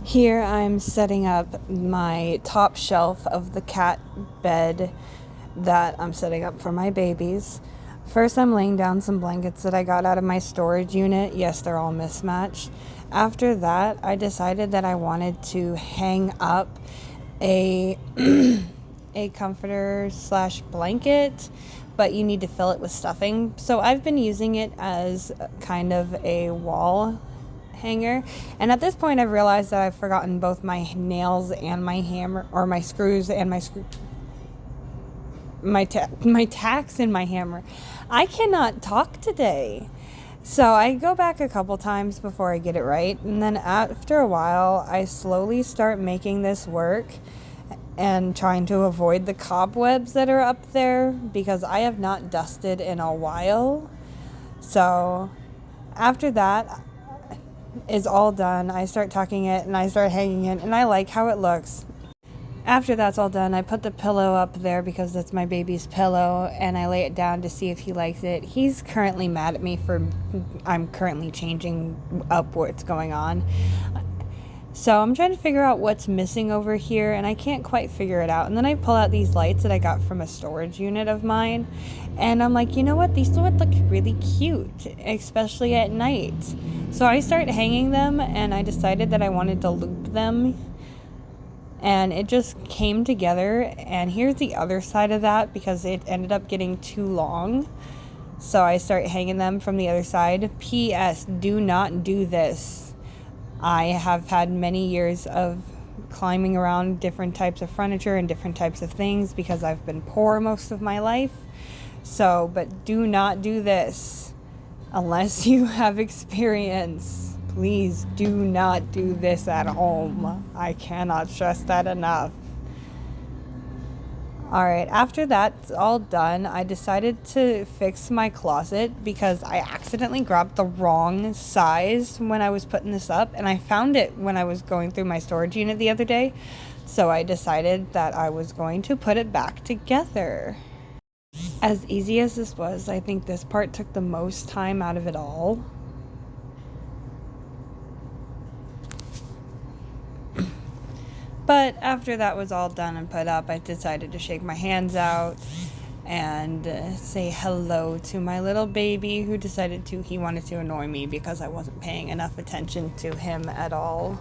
Here I'm setting up my top shelf of the cat bed that I'm setting up for my babies. First, I'm laying down some blankets that I got out of my storage unit. Yes, they're all mismatched. After that, I decided that I wanted to hang up a a comforter slash blanket, but you need to fill it with stuffing. So I've been using it as kind of a wall hanger, and at this point I've realized that I've forgotten both my nails and my hammer, or my screws and my tacks and my hammer. I cannot talk today. So I go back a couple times before I get it right, and then after a while I slowly start making this work and trying to avoid the cobwebs that are up there because I have not dusted in a while. So after that is all done, I start tucking it and I start hanging it, and I like how it looks. After that's all done, I put the pillow up there because that's my baby's pillow, and I lay it down to see if he likes it. He's currently mad at me for I'm currently changing up what's going on. So I'm trying to figure out what's missing over here, and I can't quite figure it out. And then I pull out these lights that I got from a storage unit of mine, and I'm like, you know what? These would look really cute, especially at night. So I start hanging them, and I decided that I wanted to loop them, and it just came together. And here's the other side of that because it ended up getting too long. So I start hanging them from the other side. P.S. Do not do this. I have had many years of climbing around different types of furniture and different types of things because I've been poor most of my life. So, but do not do this unless you have experience. Please do not do this at home. I cannot stress that enough. Alright, after that's all done, I decided to fix my closet because I accidentally grabbed the wrong size when I was putting this up, and I found it when I was going through my storage unit the other day. So I decided that I was going to put it back together. As easy as this was, I think this part took the most time out of it all. But after that was all done and put up, I decided to shake my hands out and say hello to my little baby who decided he wanted to annoy me because I wasn't paying enough attention to him at all.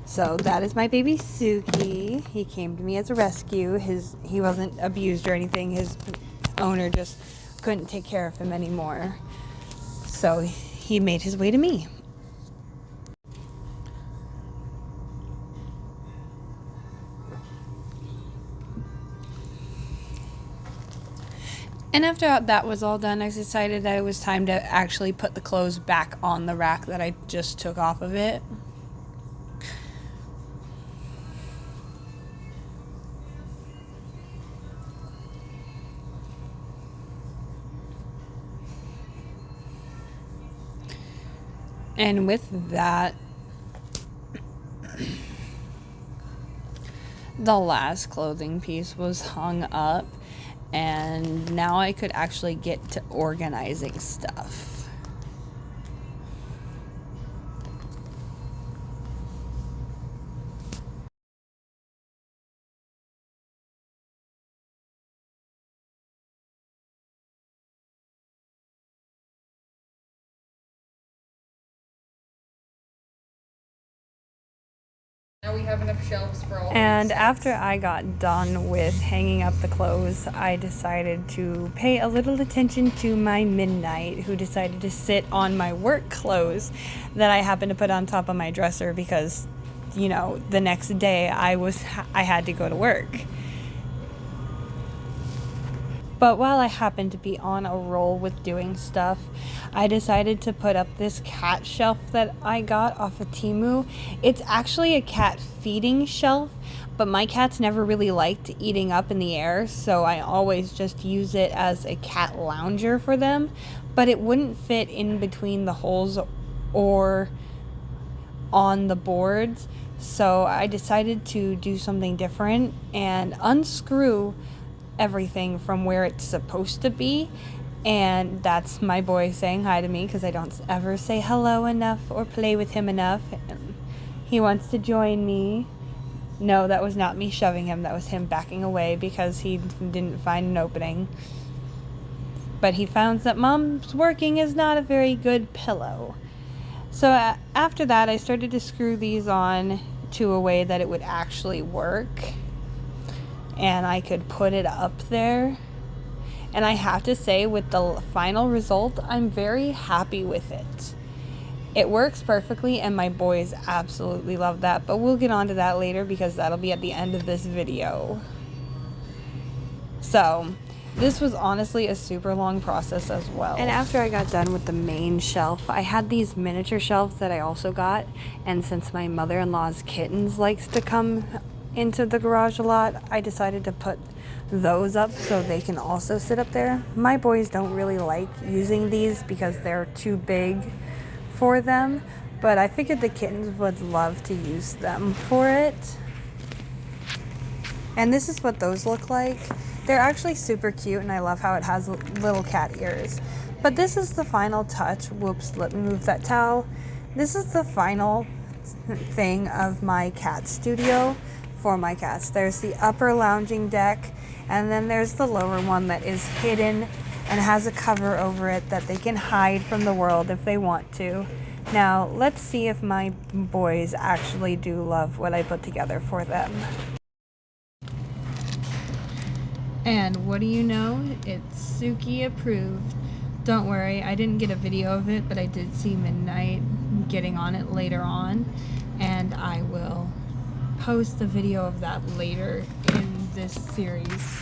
So that is my baby Suki. He came to me as a rescue. He wasn't abused or anything. His owner just couldn't take care of him anymore. So he made his way to me. And after that was all done, I decided that it was time to actually put the clothes back on the rack that I just took off of it. And with that, the last clothing piece was hung up, and now I could actually get to organizing stuff. Now we have enough shelves for all. And after I got done with hanging up the clothes, I decided to pay a little attention to my Midnight, who decided to sit on my work clothes that I happened to put on top of my dresser because, the next day I had to go to work. But while I happened to be on a roll with doing stuff, I decided to put up this cat shelf that I got off of Temu. It's actually a cat feeding shelf, but my cats never really liked eating up in the air, so I always just use it as a cat lounger for them. But it wouldn't fit in between the holes or on the boards, so I decided to do something different and unscrew everything from where it's supposed to be. And that's my boy saying hi to me because I don't ever say hello enough or play with him enough. And He wants to join me. No, that was not me shoving him. That was him backing away because he didn't find an opening. But he found that Mom's working is not a very good pillow. So after that, I started to screw these on to a way that it would actually work. And I could put it up there. And I have to say, with the final result, I'm very happy with it. It works perfectly, and my boys absolutely love that. But we'll get on to that later because that'll be at the end of this video. So, this was honestly a super long process as well. And after I got done with the main shelf, I had these miniature shelves that I also got. And since my mother-in-law's kittens likes to come into the garage a lot, I decided to put those up so they can also sit up there. My boys don't really like using these because they're too big for them, but I figured the kittens would love to use them for it. And this is what those look like. They're actually super cute, and I love how it has little cat ears. But this is the final touch. Whoops, let me move that towel. This is the final thing of my cat studio for my cats. There's the upper lounging deck, and then there's the lower one that is hidden and has a cover over it that they can hide from the world if they want to. Now, let's see if my boys actually do love what I put together for them. And what do you know? It's Suki approved. Don't worry, I didn't get a video of it, but I did see Midnight getting on it later on, and I will post the video of that later in this series.